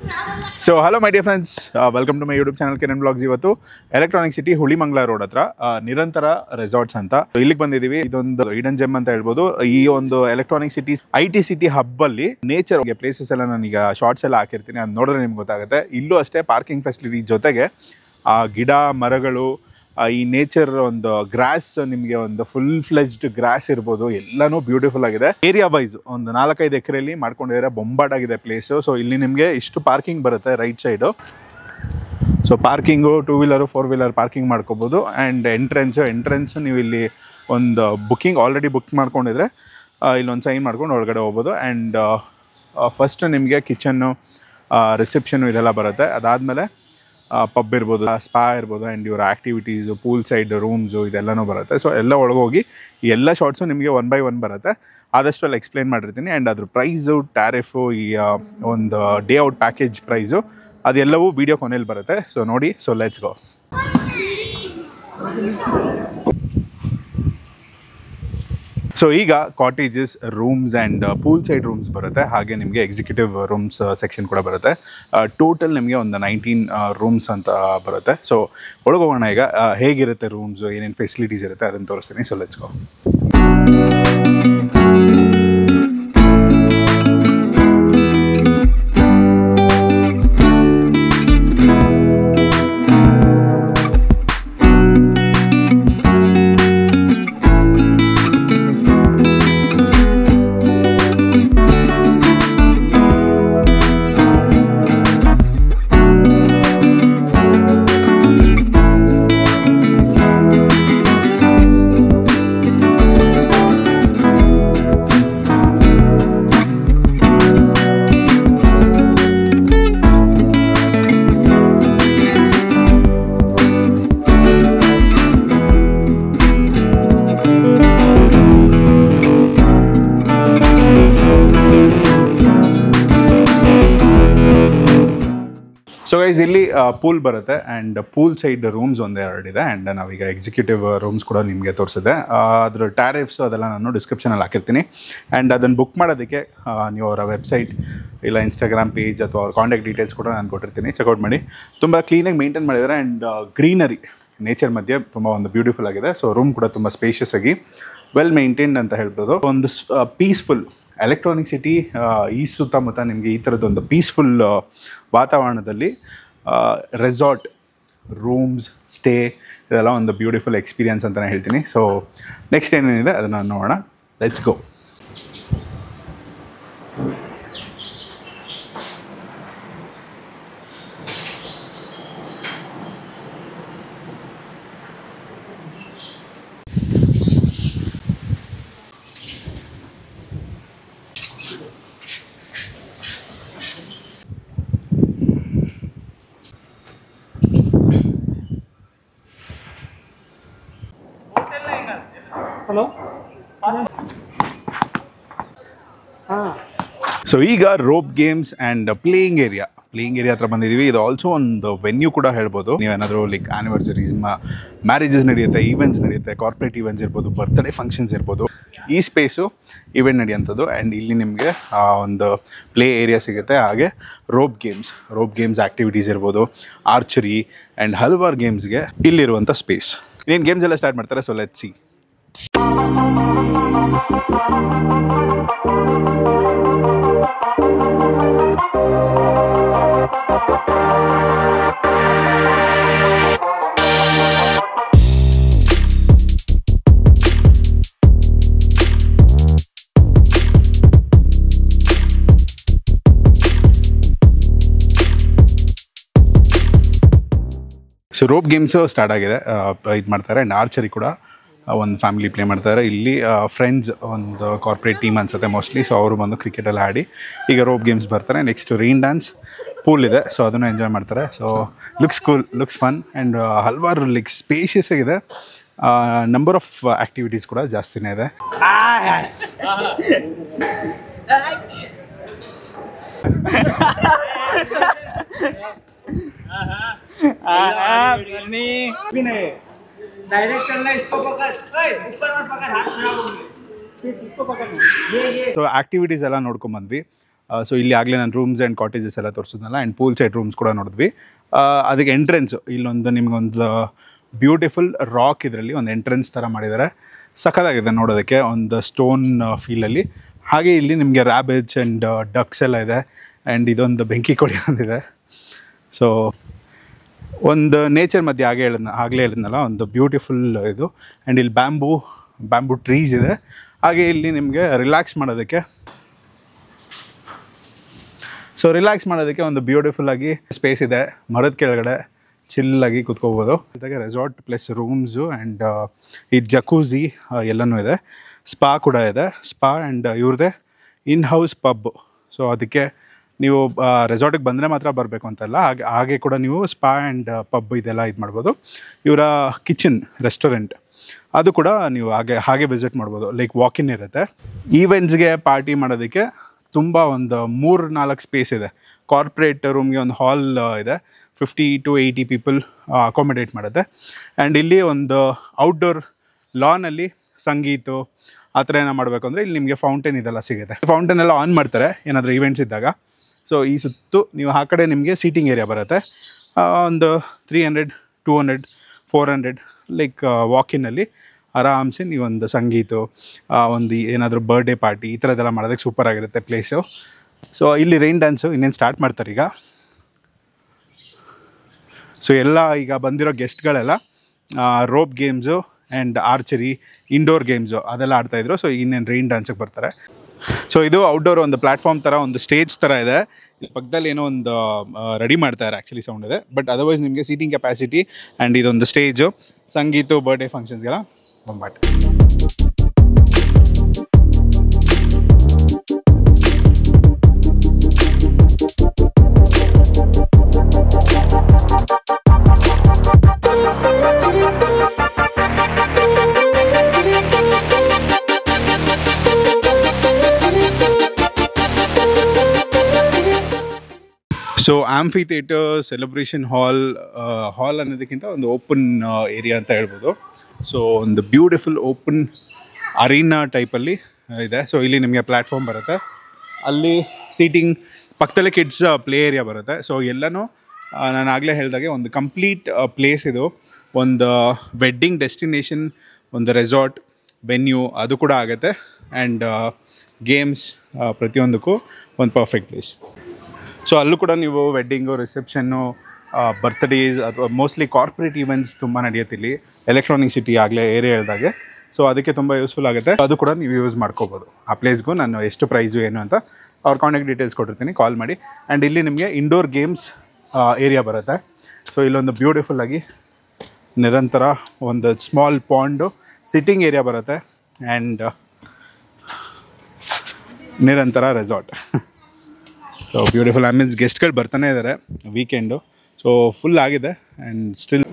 So hello my dear friends, welcome to my YouTube channel Kiran Vlogs. ಇವತ್ತು electronic city ಹುಳಿಮಂಗಲ road ಹತ್ರ ನಿರಂತರ resorts ಅಂತ ಇಲ್ಲಿಗೆ ಬಂದಿದ್ದೀವಿ. ಇದೊಂದು ಹಿಡನ್ ಜೆಮ್ ಅಂತ ಹೇಳ್ಬೋದು. ಈ ಒಂದು electronic city IT city hub ಅಲ್ಲಿ ನೇಚರ್ ಪ್ಲೇಸಸ್ ಎಲ್ಲ ನಾನೀಗ ಶಾರ್ಟ್ಸ್ ಎಲ್ಲ ಹಾಕಿರ್ತೀನಿ, ಅದು ನೋಡಿದ್ರೆ ನಿಮ್ಗೆ ಗೊತ್ತಾಗುತ್ತೆ. ಇಲ್ಲೂ ಅಷ್ಟೇ ಪಾರ್ಕಿಂಗ್ ಫೆಸಿಲಿಟಿ ಜೊತೆಗೆ ಗಿಡ ಮರಗಳು, ಈ ನೇಚರ್ ಒಂದು ಗ್ರಾಸ್, ನಿಮಗೆ ಒಂದು ಫುಲ್ ಫ್ಲೆಜ್ಡ್ ಗ್ರಾಸ್ ಇರ್ಬೋದು, ಎಲ್ಲಾನು ಬ್ಯೂಟಿಫುಲ್ ಆಗಿದೆ. ಏರಿಯಾ ವೈಸ್ ಒಂದು 4-5 ಎಕರೆಯಲ್ಲಿ ಮಾಡ್ಕೊಂಡಿದ್ದಾರೆ. ಬೊಂಬಾಟ್ ಆಗಿದೆ ಪ್ಲೇಸು. ಸೊ ಇಲ್ಲಿ ನಿಮಗೆ ಇಷ್ಟು ಪಾರ್ಕಿಂಗ್ ಬರುತ್ತೆ right side. So parking 2 wheeler 4 wheeler parking ಮಾಡ್ಕೋಬೋದು. ಆ್ಯಂಡ್ ಎಂಟ್ರೆನ್ಸ್ ನೀವು ಇಲ್ಲಿ ಒಂದು ಆಲ್ರೆಡಿ ಬುಕ್ ಮಾಡ್ಕೊಂಡಿದ್ರೆ ಇಲ್ಲೊಂದು ಸೈನ್ ಮಾಡ್ಕೊಂಡು ಒಳಗಡೆ ಹೋಗ್ಬೋದು. ಆ್ಯಂಡ್ ಫಸ್ಟ್ ನಿಮಗೆ ಕಿಚನ್ನು, ರಿಸೆಪ್ಷನ್ನು ಇದೆಲ್ಲ ಬರುತ್ತೆ. ಅದಾದಮೇಲೆ ಪಬ್ ಇರ್ಬೋದು, ಸ್ಪಾ ಇರ್ಬೋದು, ಆ್ಯಂಡ್ ಇವರ ಆ್ಯಕ್ಟಿವಿಟೀಸು, ಪೂಲ್ ಸೈಡ್ ರೂಮ್ಸು ಇದೆಲ್ಲನೂ ಬರುತ್ತೆ. ಸೊ ಎಲ್ಲ ಒಳಗೋಗಿ ಈ ಎಲ್ಲ ಶಾರ್ಟ್ಸು ನಿಮಗೆ 1 by 1 ಬರುತ್ತೆ. ಆದಷ್ಟು ಅಲ್ಲಿ ಎಕ್ಸ್ಪ್ಲೈನ್ ಮಾಡಿರ್ತೀನಿ. ಆ್ಯಂಡ್ ಅದ್ರ ಪ್ರೈಸು, ಟ್ಯಾರಿಫು, ಈ ಒಂದು ಡೇ ಔಟ್ ಪ್ಯಾಕೇಜ್ ಪ್ರೈಸು ಅದೆಲ್ಲವೂ ವೀಡಿಯೋ ಕೊನೆಯಲ್ಲಿ ಬರುತ್ತೆ. ಸೊ ನೋಡಿ. So let's go. ಸೊ ಈಗ cottages, rooms and pool side rooms ಬರುತ್ತೆ. ಹಾಗೆ ನಿಮಗೆ ಎಕ್ಸಿಕ್ಯೂಟಿವ್ ರೂಮ್ಸ್ ಸೆಕ್ಷನ್ ಕೂಡ ಬರುತ್ತೆ. ಟೋಟಲ್ ನಿಮಗೆ ಒಂದು 19 ರೂಮ್ಸ್ ಅಂತ ಬರುತ್ತೆ. ಸೊ ಒಳಗೋಗೋಣ. ಈಗ ಹೇಗಿರುತ್ತೆ ರೂಮ್ಸು, ಏನೇನು ಫೆಸಿಲಿಟೀಸ್ ಇರುತ್ತೆ ಅದನ್ನು ತೋರಿಸ್ತೀನಿ. So let's go. So guys ಇಲ್ಲಿ ಪೂಲ್ ಬರುತ್ತೆ ಆ್ಯಂಡ್ ಪೂಲ್ ಸೈಡ್ ರೂಮ್ಸ್ ಒಂದೆರಡಿದೆ. ಆ್ಯಂಡ್ ನಾವೀಗ ಎಕ್ಸಿಕ್ಯೂಟಿವ್ ರೂಮ್ಸ್ ಕೂಡ ನಿಮಗೆ ತೋರಿಸಿದೆ. ಅದ್ರ ಟ್ಯಾರಿಫ್ಸ್ ಅದೆಲ್ಲ ನಾನು ಡಿಸ್ಕ್ರಿಪ್ಷನಲ್ಲಿ ಹಾಕಿರ್ತೀನಿ. ಆ್ಯಂಡ್ ಅದನ್ನು ಬುಕ್ ಮಾಡೋದಕ್ಕೆ ನೀವು ಅವರ ವೆಬ್ಸೈಟ್ ಇಲ್ಲ ಇನ್ಸ್ಟಾಗ್ರಾಮ್ ಪೇಜ್ ಅಥವಾ ಅವ್ರ ಕಾಂಟ್ಯಾಕ್ಟ್ ಡೀಟೇಲ್ಸ್ ಕೂಡ ನಾನು ಕೊಟ್ಟಿರ್ತೀನಿ. ಚೆಕ್ಔಟ್ ಮಾಡಿ. ತುಂಬ ಕ್ಲೀನಾಗಿ ಮೇಂಟೈನ್ ಮಾಡಿದ್ದಾರೆ. ಆ್ಯಂಡ್ ಗ್ರೀನರಿ, ನೇಚರ್ ಮಧ್ಯೆ ತುಂಬ ಒಂದು ಬ್ಯೂಟಿಫುಲ್ ಆಗಿದೆ. ಸೊ ರೂಮ್ ಕೂಡ ತುಂಬ ಸ್ಪೇಷಿಯಸ್ ಆಗಿ ವೆಲ್ ಮೇಂಟೈನ್ಡ್ ಅಂತ ಹೇಳ್ಬೋದು. ಒಂದು ಪೀಸ್ಫುಲ್ ಎಲೆಕ್ಟ್ರಾನಿಕ್ ಸಿಟಿ ಈ ಸುತ್ತಮುತ್ತ ನಿಮಗೆ ಈ ಥರದ್ದೊಂದು ಪೀಸ್ಫುಲ್ ವಾತಾವರಣದಲ್ಲಿ ರೆಸಾರ್ಟ್, ರೂಮ್ಸ್, ಸ್ಟೇ ಇದೆಲ್ಲ ಒಂದು ಬ್ಯೂಟಿಫುಲ್ ಎಕ್ಸ್ಪೀರಿಯನ್ಸ್ ಅಂತಲೇ ಹೇಳ್ತೀನಿ. ಸೊ ನೆಕ್ಸ್ಟ್ ಏನೇನಿದೆ ಅದನ್ನು ನೋಡೋಣ. Let's go. ಹಲೋ. ಸೊ ಈಗ rope games and playing area ಹತ್ರ ಬಂದಿದ್ದೀವಿ. ಇದು ಆಲ್ಸೋ ಒಂದು ವೆನ್ಯೂ ಕೂಡ ಹೇಳ್ಬೋದು. ನೀವೇನಾದರೂ ಲೈಕ್ ಆ್ಯನಿವರ್ಸರೀಸ್, ಮ್ಯಾರೇಜಸ್ ನಡೆಯುತ್ತೆ, ಈವೆಂಟ್ಸ್ ನಡೆಯುತ್ತೆ, ಕಾರ್ಪೊರೇಟ್ ಈವೆಂಟ್ಸ್ ಇರ್ಬೋದು, ಬರ್ತ್ಡೇ ಫಂಕ್ಷನ್ಸ್ ಇರ್ಬೋದು, ಈ ಸ್ಪೇಸು ಇವೆಂಟ್ ನಡೆಯುವಂಥದ್ದು. ಆ್ಯಂಡ್ ಇಲ್ಲಿ ನಿಮಗೆ ಒಂದು ಪ್ಲೇ ಏರಿಯಾ ಸಿಗುತ್ತೆ. ಹಾಗೆ ರೋಪ್ ಗೇಮ್ಸ್ ಆ್ಯಕ್ಟಿವಿಟೀಸ್ ಇರ್ಬೋದು, ಆರ್ಚರಿ ಆ್ಯಂಡ್ ಹಲವಾರು ಗೇಮ್ಸ್ಗೆ ಇಲ್ಲಿರುವಂಥ ಸ್ಪೇಸ್. ಇನ್ನೇನು ಗೇಮ್ಸ್ ಎಲ್ಲ ಸ್ಟಾರ್ಟ್ ಮಾಡ್ತಾರೆ. So let's see. So rope games start ಆಗಿದೆ, ಇದು ಮಾಡ್ತಾರೆ. ಆ್ಯಂಡ್ ಆರ್ಚರಿ ಕೂಡ ಒಂದು ಫ್ಯಾಮಿಲಿ ಪ್ಲೇ ಮಾಡ್ತಾರೆ. ಇಲ್ಲಿ ಫ್ರೆಂಡ್ಸ್ ಒಂದು ಕಾರ್ಪೊರೇಟ್ ಟೀಮ್ ಅನ್ಸುತ್ತೆ ಮೋಸ್ಟ್ಲಿ. ಸೊ ಅವರು ಬಂದು ಕ್ರಿಕೆಟೆಲ್ಲ ಆಡಿ ಈಗ ರೋಪ್ ಗೇಮ್ಸ್ ಬರ್ತಾರೆ. ನೆಕ್ಸ್ಟ್ ರೈನ್ ಡ್ಯಾನ್ಸ್, ಪೂಲ್ ಇದೆ. ಸೊ ಅದನ್ನು ಎಂಜಾಯ್ ಮಾಡ್ತಾರೆ. So looks cool, looks fun. And ಹಲವಾರು ಲೈಕ್ ಸ್ಪೇಷಿಯಸ್ ಆಗಿದೆ. ನಂಬರ್ ಆಫ್ ಆ್ಯಕ್ಟಿವಿಟೀಸ್ ಕೂಡ ಜಾಸ್ತಿನೇ ಇದೆ. डायरेक्ट चलना, इसको पकड़, ऊपर मत पकड़, हाथ खराब होंगे, इसको पकड़ना, ये ಸೊ ಆ್ಯಕ್ಟಿವಿಟೀಸ್ ಎಲ್ಲ ನೋಡ್ಕೊಂಬಂದ್ವಿ. ಸೊ ಇಲ್ಲಿ ಆಗಲೇ ನಾನು ರೂಮ್ಸ್ ಆ್ಯಂಡ್ ಕಾಟೇಜಸ್ ಎಲ್ಲ ತೋರಿಸಿದ್ನಲ್ಲ ಆ್ಯಂಡ್ ಪೂಲ್ ಸೈಡ್ ರೂಮ್ಸ್ ಕೂಡ ನೋಡಿದ್ವಿ. ಅದಕ್ಕೆ ಎಂಟ್ರೆನ್ಸು ಇಲ್ಲೊಂದು ನಿಮಗೊಂದು ಬ್ಯೂಟಿಫುಲ್ ರಾಕ್ ಇದರಲ್ಲಿ ಒಂದು ಎಂಟ್ರೆನ್ಸ್ ಥರ ಮಾಡಿದ್ದಾರೆ. ಸಖತ್ತಾಗಿದೆ ನೋಡೋದಕ್ಕೆ, ಒಂದು ಸ್ಟೋನ್ ಫೀಲಲ್ಲಿ. ಹಾಗೆ ಇಲ್ಲಿ ನಿಮಗೆ ರ್ಯಾಬಿಟ್ಸ್ ಆ್ಯಂಡ್ ಡಕ್ಸ್ ಎಲ್ಲ ಇದೆ ಆ್ಯಂಡ್ ಇದೊಂದು ಬೆಂಕಿ ಕೊಡಿ ಒಂದಿದೆ. ಸೊ ಒಂದು ನೇಚರ್ ಮಧ್ಯೆ ಆಗಲೇ ಹೇಳಿದ್ನಲ್ಲ ಒಂದು ಬ್ಯೂಟಿಫುಲ್ ಇದು. ಆ್ಯಂಡ್ ಇಲ್ಲಿ ಬ್ಯಾಂಬೂ ಟ್ರೀಸ್ ಇದೆ. ಹಾಗೆ ಇಲ್ಲಿ ನಿಮಗೆ ರಿಲ್ಯಾಕ್ಸ್ ಮಾಡೋದಕ್ಕೆ ಒಂದು ಬ್ಯೂಟಿಫುಲ್ಲಾಗಿ ಸ್ಪೇಸ್ ಇದೆ. ಮರದ ಕೆಳಗಡೆ ಚಿಲ್ಲಾಗಿ ಕೂತ್ಕೋಬೋದು. ಜೊತೆಗೆ ರೆಸಾರ್ಟ್ ಪ್ಲಸ್ ರೂಮ್ಸು ಆ್ಯಂಡ್ ಈ ಜಕೂಸಿ ಎಲ್ಲನೂ ಇದೆ. ಸ್ಪಾ ಕೂಡ ಇದೆ. ಸ್ಪಾ ಆ್ಯಂಡ್ ಇವ್ರದ್ದೇ ಇನ್ ಹೌಸ್ ಪಬ್. ಸೊ ಅದಕ್ಕೆ ನೀವು ರೆಸಾರ್ಟಿಗೆ ಬಂದರೆ ಮಾತ್ರ ಬರಬೇಕು ಅಂತಲ್ಲ, ಹಾಗೆ ಕೂಡ ನೀವು ಸ್ಪಾ ಆ್ಯಂಡ್ ಪಬ್ ಇದೆಲ್ಲ ಇದು ಮಾಡ್ಬೋದು. ಇವರ ಕಿಚನ್ ರೆಸ್ಟೋರೆಂಟ್ ಅದು ಕೂಡ ನೀವು ಹಾಗೆ ವಿಸಿಟ್ ಮಾಡ್ಬೋದು. ಲೈಕ್ ವಾಕಿನ್ ಇರುತ್ತೆ. ಈವೆಂಟ್ಸ್ಗೆ ಪಾರ್ಟಿ ಮಾಡೋದಕ್ಕೆ ತುಂಬ ಒಂದು 3-4 ಸ್ಪೇಸ್ ಇದೆ. ಕಾರ್ಪೊರೇಟ್ ರೂಮ್ಗೆ ಒಂದು ಹಾಲ್ ಇದೆ, 50 to 80 ಪೀಪಲ್ ಅಕಾಮಿಡೇಟ್ ಮಾಡುತ್ತೆ. ಆ್ಯಂಡ್ ಇಲ್ಲಿ ಒಂದು ಔಟ್ಡೋರ್ ಲಾನಲ್ಲಿ ಸಂಗೀತ ಆ ಥರ ಏನೋ ಮಾಡಬೇಕು ಅಂದರೆ ಇಲ್ಲಿ ನಿಮಗೆ ಫೌಂಟೇನ್ ಇದೆಲ್ಲ ಸಿಗುತ್ತೆ. ಫೌಂಟೇನ್ ಎಲ್ಲ ಆನ್ ಮಾಡ್ತಾರೆ ಏನಾದರೂ ಈವೆಂಟ್ಸ್ ಇದ್ದಾಗ. ಸೊ ಈ ಸುತ್ತು ನೀವು ಆ ಕಡೆ ನಿಮಗೆ ಸೀಟಿಂಗ್ ಏರಿಯಾ ಬರುತ್ತೆ. ಒಂದು 300, 200, 400 ಲೈಕ್ ವಾಕಿನಲ್ಲಿ ಆರಾಮ್ಸೆ ನೀವೊಂದು ಸಂಗೀತ ಒಂದು ಏನಾದರೂ ಬರ್ಡೇ ಪಾರ್ಟಿ ಈ ಥರದ್ದೆಲ್ಲ ಮಾಡೋದಕ್ಕೆ ಸೂಪರಾಗಿರುತ್ತೆ ಪ್ಲೇಸು. ಸೊ ಇಲ್ಲಿ ರೈನ್ ಡ್ಯಾನ್ಸು ಇನ್ನೇನು ಸ್ಟಾರ್ಟ್ ಮಾಡ್ತಾರೆ ಈಗ. ಸೊ ಎಲ್ಲ ಈಗ ಬಂದಿರೋ ಗೆಸ್ಟ್ಗಳೆಲ್ಲ rope games and archery indoor games ಅದೆಲ್ಲ ಆಡ್ತಾಯಿದ್ರು. ಸೊ ಇನ್ನೇನು ರೈನ್ ಡ್ಯಾನ್ಸಿಗೆ ಬರ್ತಾರೆ. ಸೊ ಇದು ಔಟ್ಡೋರ್ ಒಂದು ಪ್ಲ್ಯಾಟ್ಫಾರ್ಮ್ ಥರ ಒಂದು ಸ್ಟೇಜ್ ಥರ ಇದೆ. ಇಲ್ಲಿ ಪಕ್ಕದಲ್ಲಿ ಏನೋ ಒಂದು ರೆಡಿ ಮಾಡ್ತಾರೆ ಆ್ಯಕ್ಚುಲಿ ಸೌಂಡ್ ಇದೆ. ಬಟ್ ಅದರ್ವೈಸ್ ನಿಮಗೆ ಸೀಟಿಂಗ್ ಕೆಪಾಸಿಟಿ ಆ್ಯಂಡ್ ಇದೊಂದು ಸ್ಟೇಜು ಸಂಗೀತ ಬರ್ಡೇ ಫಂಕ್ಷನ್ಸ್ಗೆಲ್ಲ ಬೊಂಬಾಟ್. So amphitheatre celebration hall ಅನ್ನೋದಕ್ಕಿಂತ ಒಂದು ಓಪನ್ ಏರಿಯಾ ಅಂತ ಹೇಳ್ಬೋದು. ಸೊ ಒಂದು ಬ್ಯೂಟಿಫುಲ್ ಓಪನ್ ಅರೀನಾ ಟೈಪಲ್ಲಿ ಇದೆ. ಸೊ ಇಲ್ಲಿ ನಿಮಗೆ ಪ್ಲ್ಯಾಟ್ಫಾರ್ಮ್ ಬರುತ್ತೆ. ಅಲ್ಲಿ ಸೀಟಿಂಗ್ ಪಕ್ಕದಲ್ಲೇ ಕಿಡ್ಸ್ ಪ್ಲೇ ಏರಿಯಾ ಬರುತ್ತೆ. ಸೊ ಎಲ್ಲನೂ ನಾನು ಆಗಲೇ ಹೇಳಿದಾಗೆ ಒಂದು ಕಂಪ್ಲೀಟ್ ಪ್ಲೇಸ್ ಇದು. ಒಂದು ವೆಡ್ಡಿಂಗ್ ಡೆಸ್ಟಿನೇಷನ್, ಒಂದು ರೆಸಾರ್ಟ್ ವೆನ್ಯೂ ಅದು ಕೂಡ ಆಗುತ್ತೆ. ಆ್ಯಂಡ್ ಗೇಮ್ಸ್ ಪ್ರತಿಯೊಂದಕ್ಕೂ ಒಂದು ಪರ್ಫೆಕ್ಟ್ ಪ್ಲೇಸ್. ಸೊ ಅಲ್ಲೂ ಕೂಡ ನೀವು ವೆಡ್ಡಿಂಗು, ರಿಸೆಪ್ಷನ್ನು, ಬರ್ತ್ಡೇಸ್ ಅಥವಾ ಮೋಸ್ಟ್ಲಿ ಕಾರ್ಪೊರೇಟ್ ಈವೆಂಟ್ಸ್ ತುಂಬ ನಡೆಯುತ್ತೆ ಇಲ್ಲಿ ಎಲೆಕ್ಟ್ರಾನಿಕ್ ಸಿಟಿ ಆಗಲೇ ಏರಿಯಾ ಹೇಳಿದಾಗೆ. ಸೊ ಅದಕ್ಕೆ ತುಂಬ ಯೂಸ್ಫುಲ್ ಆಗುತ್ತೆ. ಅದು ಕೂಡ ನೀವು ಯೂಸ್ ಮಾಡ್ಕೋಬೋದು. ಆ ಪ್ಲೇಸ್ಗೂ ನಾನು ಎಷ್ಟು ಪ್ರೈಸು ಏನು ಅಂತ ಅವ್ರ ಕಾಂಟ್ಯಾಕ್ಟ್ ಡೀಟೇಲ್ಸ್ ಕೊಟ್ಟಿರ್ತೀನಿ, ಕಾಲ್ ಮಾಡಿ. ಆ್ಯಂಡ್ ಇಲ್ಲಿ ನಿಮಗೆ ಇಂಡೋರ್ ಗೇಮ್ಸ್ ಏರಿಯಾ ಬರುತ್ತೆ. ಸೊ ಇಲ್ಲೊಂದು ಬ್ಯೂಟಿಫುಲ್ಲಾಗಿ ನಿರಂತರ ಒಂದು ಸ್ಮಾಲ್ ಪಾಂಡು ಸಿಟ್ಟಿಂಗ್ ಏರಿಯಾ ಬರುತ್ತೆ. And Nirantara resort. So beautiful ambience. ಗೆಸ್ಟ್ಗಳು ಬರ್ತಾನೆ ಇದ್ದಾರೆ ವೀಕೆಂಡು. ಸೊ ಫುಲ್ ಆಗಿದೆ ಆ್ಯಂಡ್ ಸ್ಟಿಲ್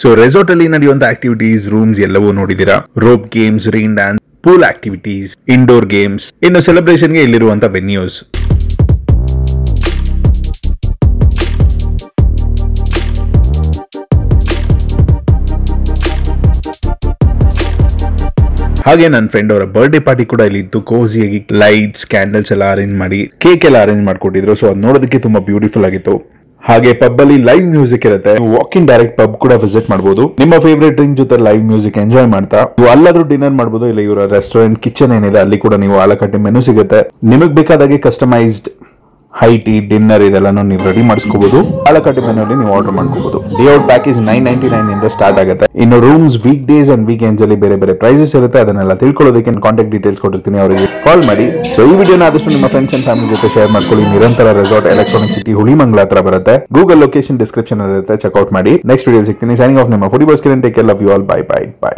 ಸೊ ರೆಸಾರ್ಟ್ ಅಲ್ಲಿ ನಡೆಯುವಂತ ಆಕ್ಟಿವಿಟೀಸ್, ರೂಮ್ಸ್ ಎಲ್ಲವೂ ನೋಡಿದೀರಾ. Rope games, rain dance, pool activities, indoor games, ಇನ್ನು ಸೆಲೆಬ್ರೇಷನ್ಗೆ ಇಲ್ಲಿರುವಂತ ವೆನ್ಯೂಸ್. ಹಾಗೆ ನನ್ನ ಫ್ರೆಂಡ್ ಅವರ ಬರ್ಡೇ ಪಾರ್ಟಿ ಕೂಡ ಇಲ್ಲಿ ಇತ್ತು. ಕೋಸಿಯಾಗಿ ಲೈಟ್ಸ್, ಕ್ಯಾಂಡಲ್ಸ್ ಎಲ್ಲ ಅರೇಂಜ್ ಮಾಡಿ, ಕೇಕ್ ಎಲ್ಲ ಅರೇಂಜ್ ಮಾಡ್ಕೊಟ್ಟಿದ್ರು. ಸೊ ಅದು ನೋಡೋದಕ್ಕೆ ತುಂಬಾ ಬ್ಯೂಟಿಫುಲ್ ಆಗಿತ್ತು. ಹಾಗೆ ಪಬ್ ಅಲ್ಲಿ ಲೈವ್ ಮ್ಯೂಸಿಕ್ ಇರುತ್ತೆ. ನೀವು ವಾಕ್ ಇನ್ ಡೈರೆಕ್ಟ್ ಪಬ್ ಕೂಡ ವಿಸಿಟ್ ಮಾಡಬಹುದು. ನಿಮ್ಮ ಫೇವರೇಟ್ ಡ್ರಿಂಕ್ ಜೊತೆ ಲೈವ್ ಮ್ಯೂಸಿಕ್ ಎಂಜಾಯ್ ಮಾಡ್ತಾ ನೀವು ಅಲ್ಲಾದ್ರೂ ಡಿನ್ನರ್ ಮಾಡಬಹುದು. ಇಲ್ಲ ಇವರ ರೆಸ್ಟೋರೆಂಟ್ ಕಿಚನ್ ಏನಿದೆ ಅಲ್ಲಿ ಕೂಡ ನೀವು ಆಲಕಟ್ಟೆ ಮೆನು ಸಿಗುತ್ತೆ. ನಿಮಗೆ ಬೇಕಾದಾಗೆ ಕಸ್ಟಮೈಸ್ಡ್ ಹೈ ಟೀ ಡಿನ್ನರ್ ಇದೆಲ್ಲಾನು ನೀವು ರೆಡಿ ಮಾಡಿಸ್ಕೋಬಹುದು. ಪಾಲಕಾಡು ಮೆನುವಲ್ಲಿ ನೀವು ಆರ್ಡರ್ ಮಾಡ್ಕೋಬಹುದು. ಡೇ ಔಟ್ ಪ್ಯಾಕೇಜ್ 999 ಇಂದ ಸ್ಟಾರ್ಟ್ ಆಗುತ್ತೆ. ಇನ್ನು rooms week days and weekends ಅಲ್ಲಿ ಬೇರೆ ಬೇರೆ ಪ್ರೈಸಸ್ ಇರುತ್ತೆ. ಅದನ್ನೆಲ್ಲ ತಿಳ್ಕೊಳ್ಳೋದಕ್ಕೆ ಕಾಂಟ್ಯಾಕ್ಟ್ ಡೀಟೇಲ್ಸ್ ಕೊಟ್ಟಿರ್ತೀನಿ, ಅವರಿಗೆ ಕಾಲ್ ಮಾಡಿ. ಸೊ ಈ ವಿಡಿಯೋನ ಆದಷ್ಟು ನಿಮ್ಮ ಫ್ರೆಂಡ್ಸ್ ಅಂಡ್ ಫ್ಯಾಮಿಲಿ ಜೊತೆ ಶೇರ್ ಮಾಡ್ಕೊಳ್ಳಿ. Niranthara resort electronic city Hulimangala ಹತ್ರ ಬರುತ್ತೆ. ಗೂಗಲ್ ಲೊಕೇಶನ್ ಡಿಸ್ಕ್ರಿಪ್ಷನ್ ಇರುತ್ತೆ, ಚೆಕ್ಔಟ್ ಮಾಡಿ. ನೆಕ್ಸ್ಟ್ ವಿಡಿಯೋ ಸಿಗ್ತೀನಿ. ಸೈನಿಂಗ್ ಆಫ್ ನಿಮ್ಮ foodie bus Kiran. Take care, love you all, bye bye by.